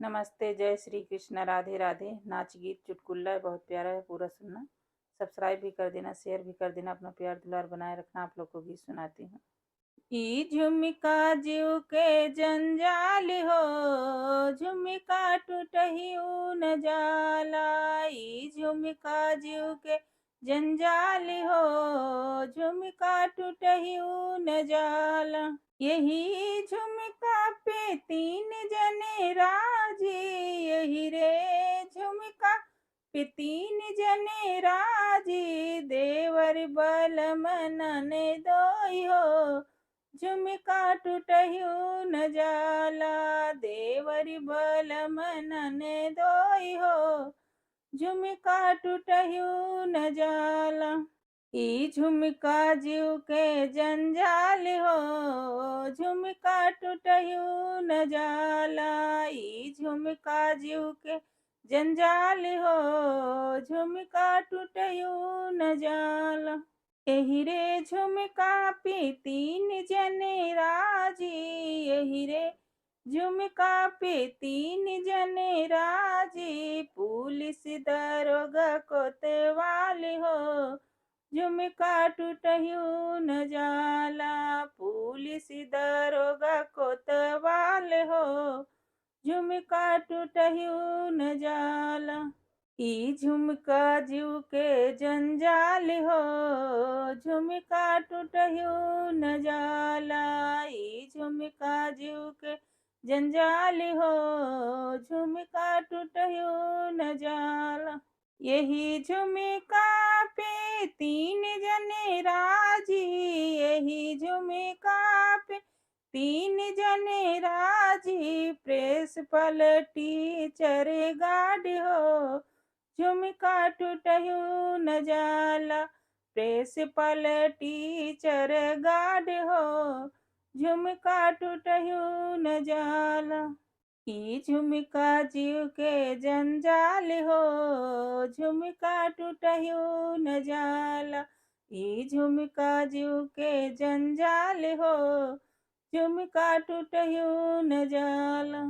नमस्ते, जय श्री कृष्ण, राधे राधे। नाच गीत चुटकुल्ला है, बहुत प्यारा है, पूरा सुनना। सब्सक्राइब भी कर देना, शेयर भी कर देना, अपना प्यार दुलार बनाए रखना। आप लोग को गीत सुनाती हूँ। ई झुमका जीव के जंजाल हो, झुमका टूटही न जाला। ई झुमका जीव के जंजाल हो, झुमका टूटही न जाला। यही झुमका पे तीन जने राजी, यही रे झुमका पे तीन जने राजी। देवर बलम ननदोई हो, झुमका टूटहिउ न जाला। देवर बलम ननदोई हो, झुमका टूटहिउ न जाला। ई झुमका जीव के जंजाल हो, झुमका टूटहिउ न जाला। ई झुमका जीव के जंजाल हो, झुमका टूटहिउ न जाला। एही रे झुमका पे तीन जने राजी, एही रे झुमका पे तीन जने राजी। पुलिस दरोगा कोतवाल हो, झुमका टूटहिउ न जाला। पुलिस दरोगा कोतवाल हो, झुमका टूटहिउ न जाला। ई झुमका जीव के जंजाल हो, झुमका टूटहिउ न जाला। ई झुमका जीव के जंजाल हो, झुमका टूटहिउ न जाला। यही झुमका पे तीन जने राजी, यही झुमका पे तीन जने राजी। प्रिंसिपल टीचर गार्ड हो, झुमका टूटहिउ न जाला। प्रिंसिपल टीचर गार्ड हो, झुमका टूटहिउ न जाला। ई झुमका जीव के जंजाल हो, झुमका टूटहिउ न जाला। ई झुमका जीव के जंजाल हो, झुमका टूटहिउ न जाला।